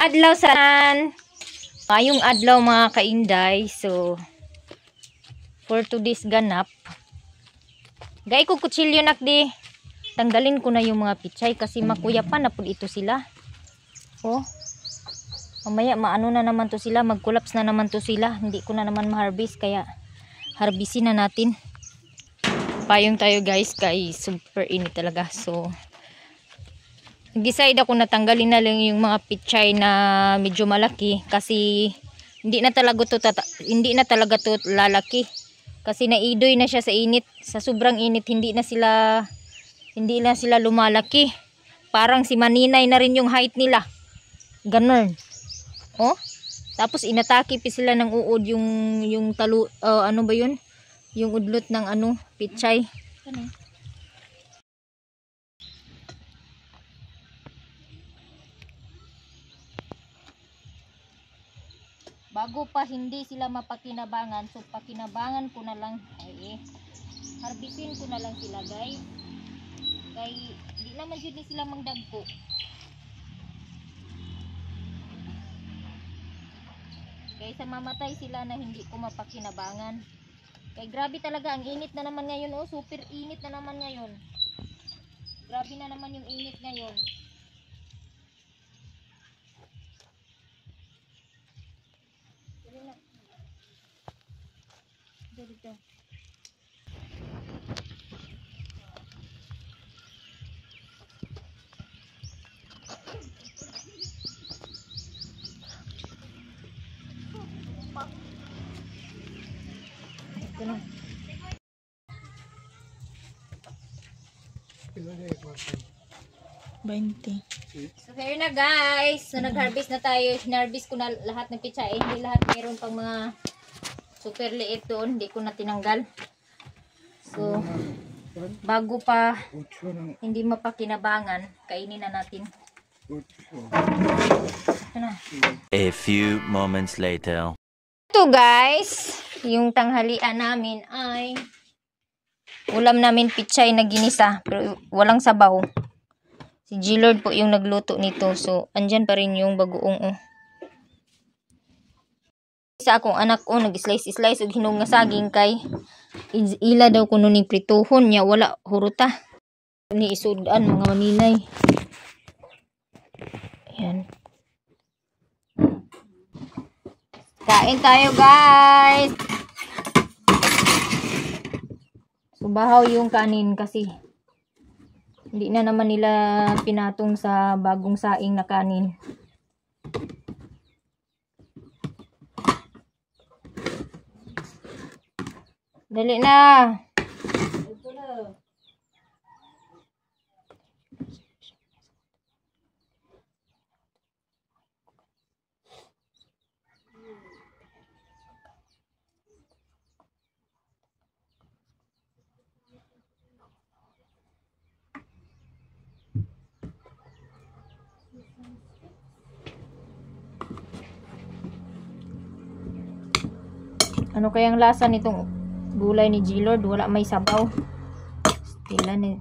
adlaw san. Mayong adlaw mga kainday. So for today's ganap. Gay ko kutsilyo nakdi. Tanggalin ko na yung mga pichay kasi makuyapan na po ito sila. Oh. Mamaya maano na naman to sila, mag-collapse na naman to sila. Hindi ko na naman ma-harvest kaya harvestin na natin. Payong tayo guys, kay super init talaga. So nag-decide ako na tanggalin na lang yung mga pichay na medyo malaki kasi hindi na talaga to lalaki. Kasi naidoy na siya sa init, sa sobrang init hindi na sila lumalaki. Parang si Maninay na rin yung height nila. Ganun. Oh? Tapos inatake pa sila ng uod yung talo, ano ba yun? Yung udlot ng pichay. Ano? Bago pa hindi sila mapakinabangan, so pakinabangan ko na lang harbisin ko na lang sila guys. Kay di naman jud sila mangdagko. Kaysa mamatay sila na hindi ko mapakinabangan. Kay grabe talaga ang init na naman ngayon, oh, super init na naman ngayon. Grabe na naman yung init ngayon. Dito. Ito na. So here na guys. So nag-harvest na tayo. Hinarvest ko na lahat ng pichay. Hindi lahat, mayroon pang mga super liit doon. Hindi ko na tinanggal. So bago pa hindi mapakinabangan, kainin na natin. Ito na. A few moments later. Ito guys, yung tanghalian namin ay ulam namin pichay na ginisa pero walang sabaw. Si G-Lord po yung nagluto nito. So andyan pa rin yung bagoong Sa akong anak nag-slice og hinog nga saging kay ila daw kuno ning prituhon niya, wala huruta. Ni isudan mga maninay. Ayan. Kain tayo guys. Subahaw yung kanin kasi hindi na naman nila pinatong sa bagong saing na kanin. Dali na. Ano kayang lasa nitong gulay ni G-Lord? Wala may sabaw. Stila ni.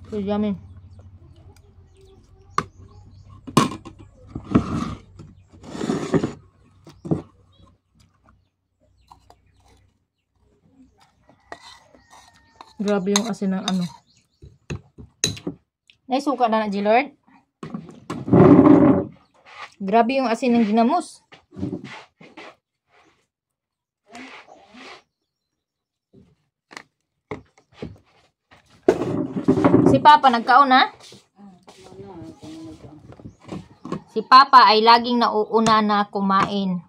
So yummy. Grabe yung asin ng Naisuka na G-Lord. Grabe yung asin ng ginamos. Si Papa nagkaon na? Si Papa ay laging nauuna na kumain.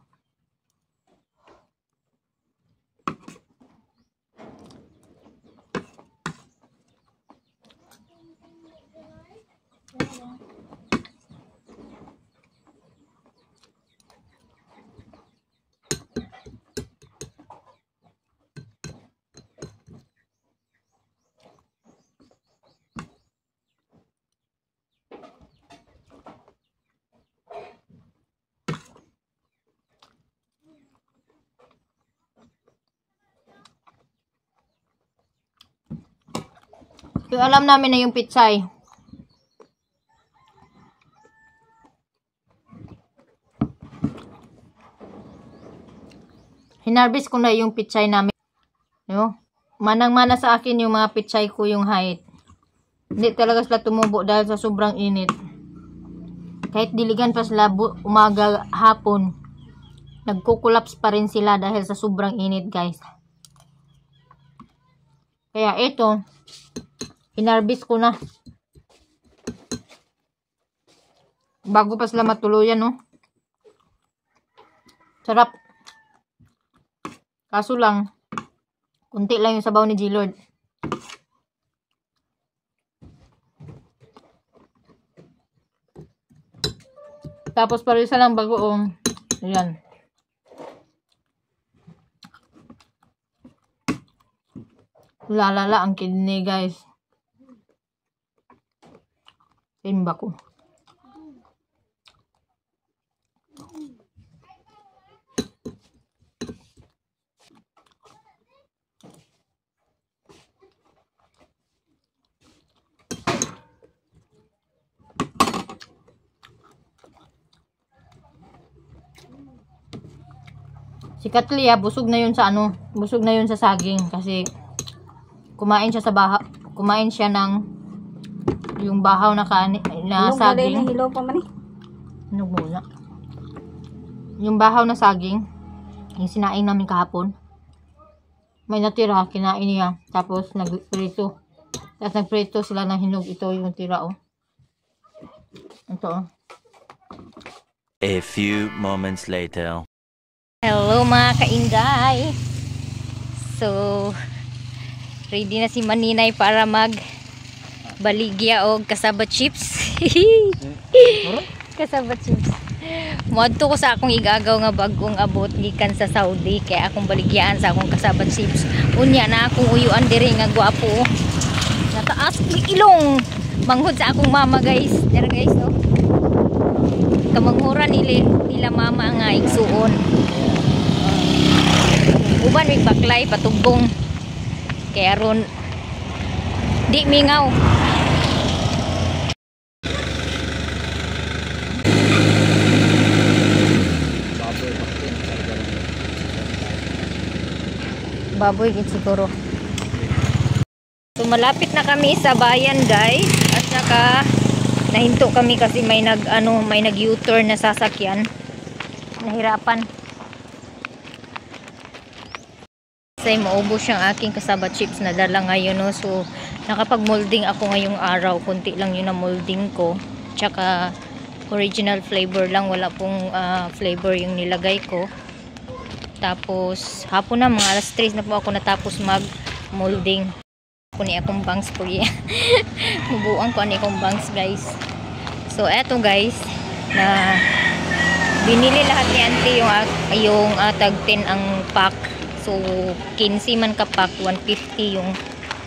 Yung alam namin na yung pitsay. Hinarvest ko na yung pitsay namin. No? Manang-mana sa akin yung mga pitsay ko yung height. Hindi talaga sila tumubo dahil sa sobrang init. Kahit diligan pa sila umaga, hapon, nagkukulaps pa rin sila dahil sa sobrang init, guys. Kaya ito, hinarvest ko na. Bago pa sila matuluyan, no? Sarap. Kaso lang, kunti lang yung sabaw ni G-Lord. Tapos parisa lang bagoong. Ayan. Lalala ang kidney, guys. Timba ko. Si Katlia, busog na yun sa busog na yun sa saging kasi kumain siya kumain siya ng yung bahaw na saging. Hilaw pa man eh. Ano muna? Yung bahaw na saging, yung sinaing namin kahapon. May natira, kinain niya. Tapos nagprito. Tapos nagprito sila ng hinog. Ito yung tira, oh. Ito, oh. A few moments later. Hello mga kainday. So, ready na si Maninay para mag baligya o kasaba chips. Kasaba chips. Muadto ko sa akong igagaw nga bagong abot gikan sa Saudi kaya akong baligyaan sa akong kasaba chips. Unya na akong uyuan diri nga gwapo. Nataas ko ilong manghud sa akong mama, guys. There, guys, oh. Kamanghuran nila mama nga igsuon. Uban may baklay patubong kaya ron di mingaw. Baboy gid siguro. So malapit na kami sa bayan, guys, at saka nahinto kami kasi may nag U-turn na sasakyan. Nahirapan. Kasi maubos yung aking kasaba chips na dala ngayon, no? So nakapag-molding ako ngayong araw. Kunti lang yun na molding ko. Tsaka original flavor lang. Wala pong flavor yung nilagay ko. Tapos hapon na, mga alas 3 na po ako natapos mag-molding. Kuni akong bangs po yan. Mubuang ko ani akong bangs, guys. So eto, guys, na binili lahat ni auntie yung tag 10 ang pack. So 15 man ka pack, 150 yung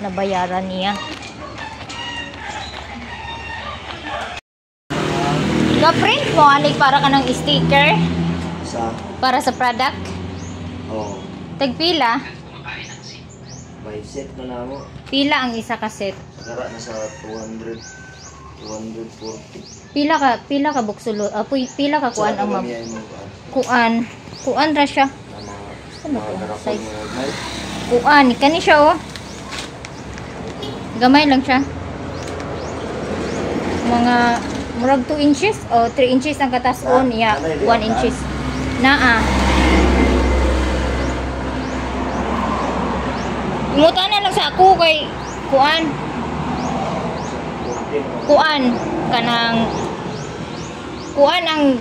nabayaran niya. Ga-print mo ani para ka ng sticker para sa product. Oh. Tagpila? May set na mo. Pila ang isa ka set? Nara na sa 200, 240. Pila ka buksulo? Pila ka kuan ang kuan ra siya. Ano to? Size. Kuan, kani siya, oh. Gamay lang siya. Mga murag 2 inches o 3 inches ang katason niya, 1 inches. Naa. Imutan na lang sa ako kay kuan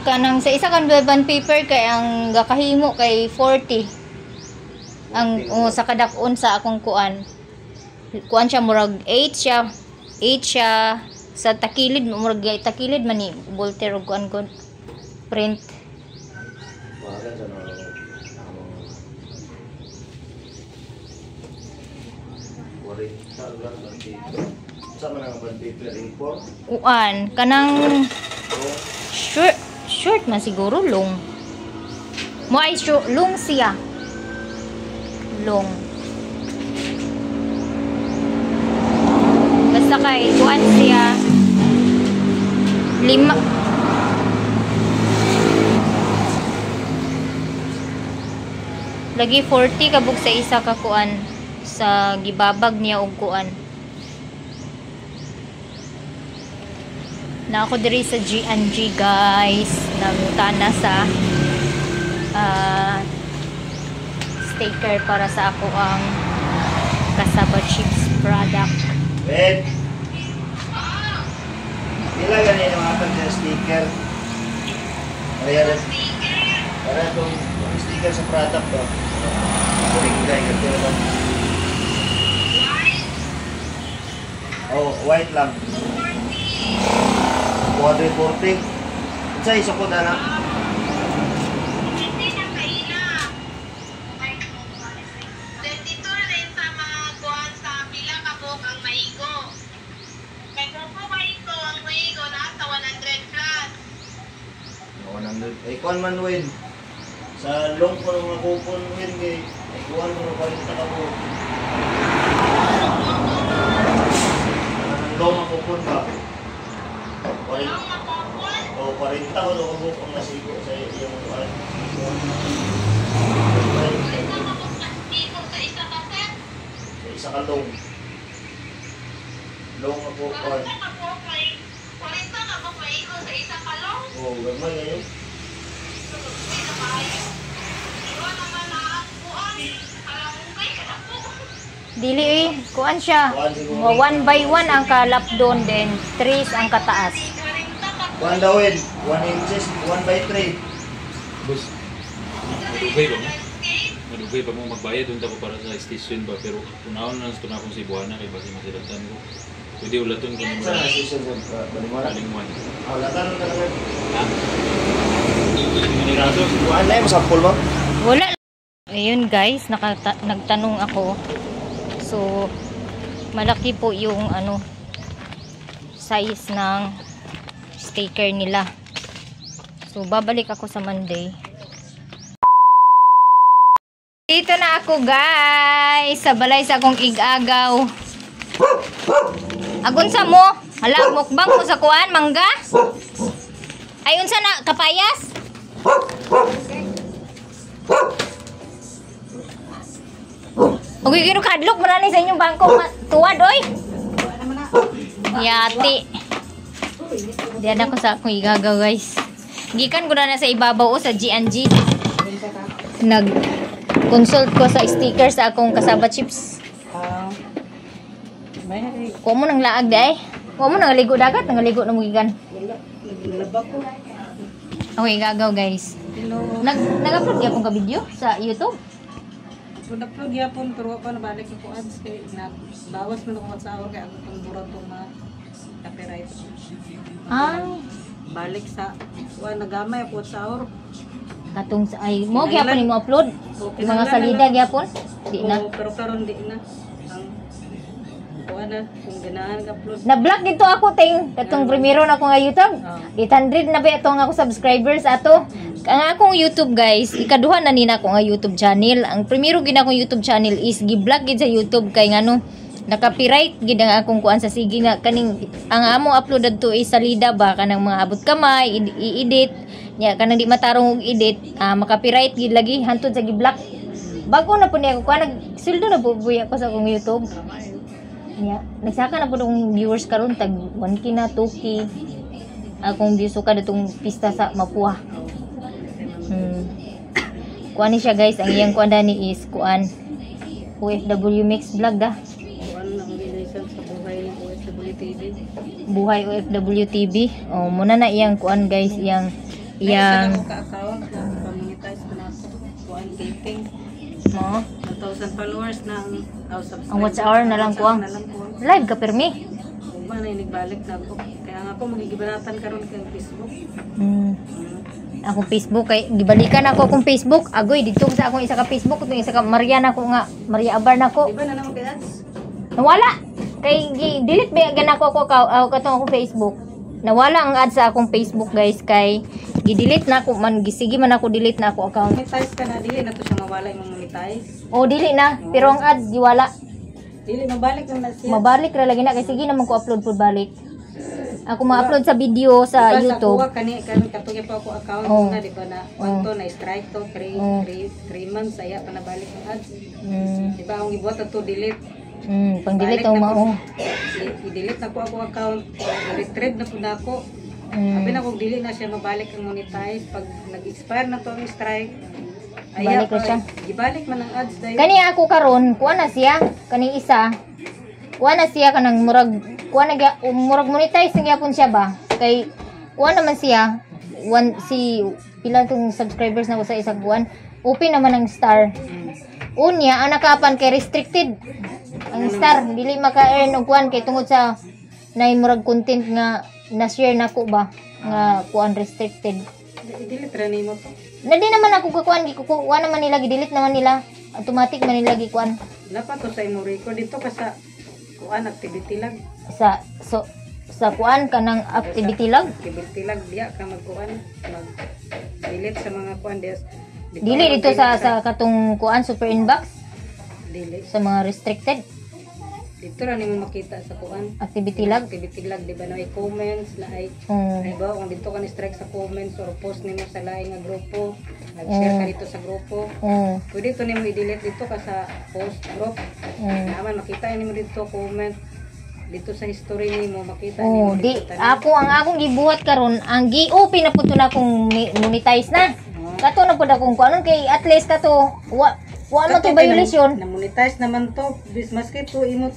kanang sa isa kan bond paper kay ang gakahimo kay 40 ang sa kadakon sa akong kuan siya murag 8 siya sa takilid murag takilid man ni Voltaire og kuan god print. Sama nang bond paper import. Kuan kanang short man siguro long. Mo ay long siya. Long. lima. Lagi 40 kabog sa isa ka kuan sa gibabag niya og kuan. Na ako diri sa G&G guys, nangutana sa sticker para sa ako ang cassava chips product. Ben! Pila ganyan yung apat na sticker? Para itong sticker sa product to. Kuring-kuring kasi lang. Oh, white lang. 440. Isa isa ko na lang. Ay, kuhan man win. Sa long ko ng mga kupon win kay ay kuhan mo na 40 ka po. Long ang kupon ba? 40. O 40 ko na kupon na sigo sa iyong kuhan. Sa isa ka long. Long ang kupon. Oh, gamay ngayon. Dili kuan siya. 1 by 1 ang kalap doon, then 3 ang kataas. 1 dawin, 1 inches, 1 by 3. Boss, madugay ba mo? Madugay pa mo magbayad doon ako para sa station ba? Pero unaon na ito na akong si Buwana kay basi masilatan ko. Pwede ulaton ko naman. Saan na station doon? Balimara? Balingwan. Ulatan na talaga. Ha? Maniraso? Kuhaan na yung sampol mo? Wala. Ayun guys, nagtanong ako. So, malaki po yung size ng sticker nila. So, babalik ako sa Monday. Dito na ako guys, sa balay sa akong igagaw. Agun sa mo, hala mukbang mo sa kuan, mangga. Ayun sa na, kapayas. Okay, kino kadlok marani sa inyong bangko tuwad oy. Yati. Diyan ako sa akong igagaw guys. Gikan ko na sa ibabaw sa G&G. Nag-consult ko sa sticker sa akong cassava chips. Kuha mo nang laag day. Kuha mo nang ligo dagat, nang ligo na mugigan. Okay, igagaw guys. Nag-upload gyapon ka video sa YouTube? Nag-upload yapon pero ako nabalik ko ads kay bawas man ako sa kay ako tong burat tong copyright. Balik sa nagamay ako sa Katong sa ay mo gyapon ni mo upload. Mga salida gyapon? Di na. Pero karon di na. Ang kung ganahan ka upload. Na-vlog dito ako ting katong primero na ako nga YouTube. 800 na ba itong ako subscribers ato. Ang akong YouTube guys, ikaduha na nina ako nga YouTube channel. Ang primero gid akong YouTube channel is gi-vlog gid sa YouTube kay ngano naka-copyright gid ang akong kuan sa sige nga kaning ang among upload adto is salida ba kanang mga abot kamay i-edit nya kanang di matarong og edit maka-copyright gid lagi hantud sa gi-block. Bago na po niya ako kuan nagsildo na po buya ko sa akong YouTube. Nya nagsaka na po ng viewers karon tag 1k na 2k. Akong views ka datong pista sa Mapua. Kuan ni siya guys, ang iyang kuan dani is kuan OFW Mix Vlog da. Kuan ang ginaisan sa buhay OFW TV. Buhay OFW TV. Oh, muna na iyang kuan guys, iyang ka-account na pamonetize ko na ako. Kuan dating. mo 1,000 followers na ang subscribers. ang watch hour na lang kuang. Live ka permi. Ba na inigbalik na ako. Kaya nga ako magigibanatan karon kay Facebook. Ako Facebook kay gibalikan ako akong Facebook. Agoy dito sa akong isa ka Facebook, itong isa ka Mariana ko nga, Maria Abar nako. Di ba na naman kay ads? Nawala. Kay delete ba gan ako katong akong Facebook. Nawala ang ads sa akong Facebook guys kay gi-delete na ako man gisige man ako delete na ako account. Monetize ka na dili na to siya mawala imong monetize. Oh, dili na, pero ang ads giwala. Dili mabalik na siya. Mabalik ra lagi na kay sige naman ko upload pud balik. ako ma-upload sa video sa Diba, YouTube. Sa kuha, katuloy pa ako account Oh. na, di ba na, to na strike to, 3 months, saya pa nabalik ang ads. Di ba, ang ibuhat na to, delete. Pang-delete Balik ang na mao. I-delete na ko ako account, i-retrieve na po na ako. Sabi na kung dili na siya mabalik ang monetize, pag nag-expire na to ang strike, Balik na siya. ibalik man ang ads dahil. Kani ako karon, kuha na siya, kani isa. Kuha na siya kanang murag murag monetize na gyapon siya ba? Kay kuha naman siya pila tong subscribers na ko sa isang buwan. Open naman ang star. Unya ang nakapan kay restricted. Ang star dili maka-earn og kuan kay tungod sa nay murag content nga na-share nako ba nga kuan restricted. I-delete ra nimo to. Na di naman ako kukuan gikukuha naman nila gidelete naman nila. Automatic man nila gikuan. Dapat to sa imo record dito kasi kuan activity lang. Sa kuan kanang activity log. Activity lang diya ka magkuan, mag-delete sa mga kuan diya. Dili dito sa katong kuan super inbox delete. sa mga restricted Dito ra nimo makita sa kuan. activity log. Activity lang di ba na ay comments na ay ay ba kung dito ka ni-strike sa comments or post nimo sa lain nga grupo, nag-share ka dito sa grupo. Pwede to nimo i-delete dito ka sa post group. Naman makita nimo dito comment dito sa history nimo makita nimo Di dito. ang akong gibuhat karon ang gi-open na pud to na akong monetize na. Kato na pud akong kuanon kay at least kato wa man to violation. Na monetize naman to maski to imo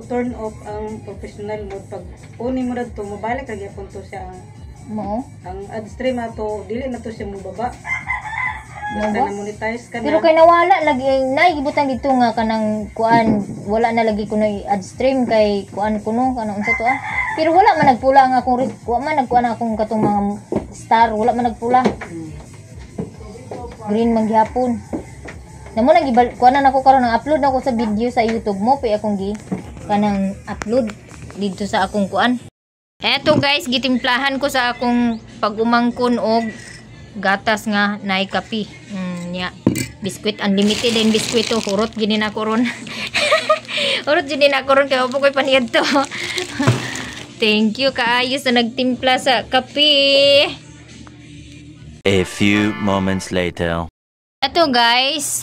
turn off ang professional mode pag kunin mo ra to mabalik ra gyapon to siya Mo. ang ad stream ato dili na to siya mubaba. Basta na monetize ka Pero na. kay nawala lagi naigibutang dito nga kanang kuan wala na lagi ko na ad stream kay kuan kuno kanang unsa to Pero wala man nagpula ang akong wa man nagkuan akong katong mga star wala man nagpula. Green man gyapon. Namo nang kuan na ako karon nang upload na ako sa video sa YouTube mo pay akong kanang upload dito sa akong kuan. Eto guys, gitimplahan ko sa akong pag-umangkon og gatas nga naay kape. Nya. Biskuit unlimited and biskuit to hurot gini na ko ron. Hurot gini na ko ron kay opo koy paniyad to. Thank you kaayo sa nagtimpla sa kape. A few moments later. Ito guys,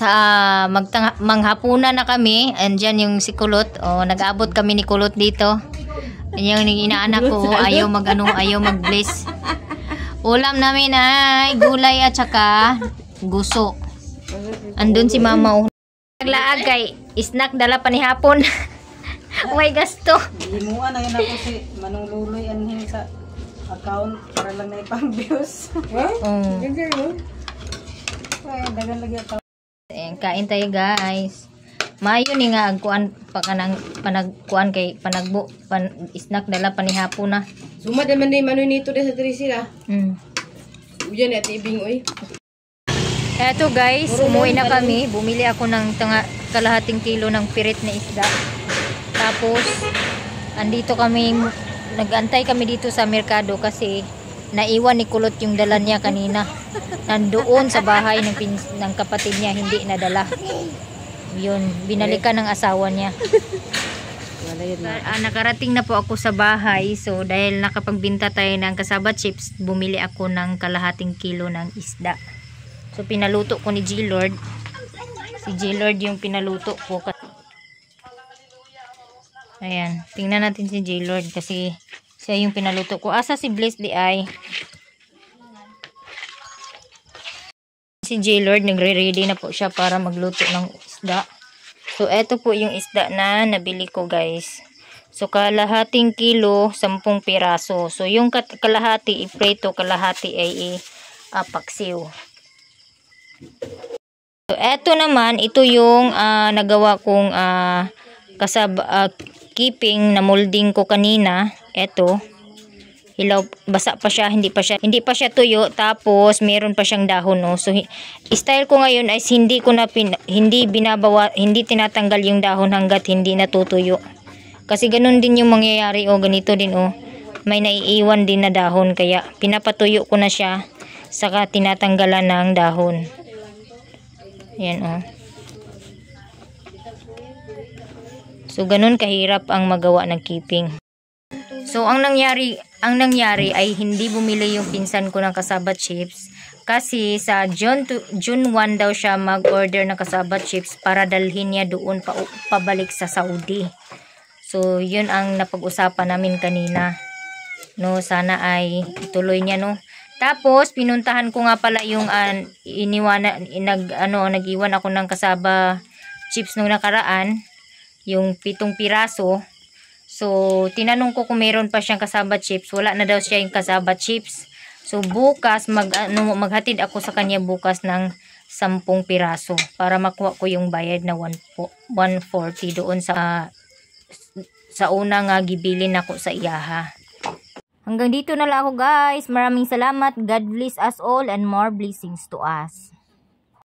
manghapunan na kami. Andyan yung si Kulot. Nag-aabot kami ni Kulot dito. Yan yung inaanak ko. Ayaw mag-bless. Ulam namin ay gulay at saka guso. Andun si mama. Naglaag kay snack dala pa ni hapon. Uy gasto. Himuan na yun ako si manululoy anhin sa account para lang na ipang views. Ay, dagan lagi ito. Kain tayo guys. Mayo ni nga agkuan pa kanang panagkuan kay panagbo snack dala pa ni hapon na. Suma naman din mano nito sa Trisila. Uyan at ibing oy. Eto guys, umuwi na kami. Bumili ako ng kalahating kilo ng pirit na isda. Tapos andito kami, nag-antay kami dito sa merkado kasi naiwan ni Kulot yung dala niya kanina. Nandoon sa bahay ng kapatid niya, hindi nadala. Yun, binalikan ng asawa niya. Nakarating na po ako sa bahay. So dahil nakapagbinta tayo ng kasaba chips, bumili ako ng kalahating kilo ng isda. So pinaluto ko ni G-Lord. Si G-Lord yung pinaluto ko. Ayan, tingnan natin si G-Lord kasi siya yung pinaluto ko. Asa si Bliss di ay? Si J-Lord nagre-ready na po siya para magluto ng isda. So eto po yung isda na nabili ko guys. So kalahating kilo 10 piraso. So yung kalahati ipreto, kalahati ay paksiw. So eto naman, ito yung nagawa kong keeping na molding ko kanina. Eto. Hilaw, basa pa siya, hindi pa siya tuyo, tapos meron pa siyang dahon, no. So style ko ngayon ay hindi tinatanggal yung dahon hangga't hindi natutuyo. Kasi ganun din yung mangyayari, ganito din, may naiiwan din na dahon, kaya pinapatuyo ko na siya saka tinatanggalan ng dahon. Ayan, So ganun kahirap ang magawa ng keeping. So ang nangyari ay hindi bumili yung pinsan ko ng kasaba chips kasi sa June 1 daw siya mag-order ng kasaba chips para dalhin niya doon pabalik sa Saudi. So yun ang napag-usapan namin kanina. No, sana ay ituloy niya, no. Tapos pinuntahan ko nga pala yung nag-iwan ako ng kasaba chips nung nakaraan, yung 7 piraso. So tinanong ko kung meron pa siyang kasaba chips. Wala na daw siya yung kasaba chips. So bukas maghatid ako sa kanya bukas ng 10 piraso para makuha ko yung bayad na 140 doon sa una nga gibilin ako sa iyaha. Hanggang dito na lang ako guys. Maraming salamat. God bless us all and more blessings to us.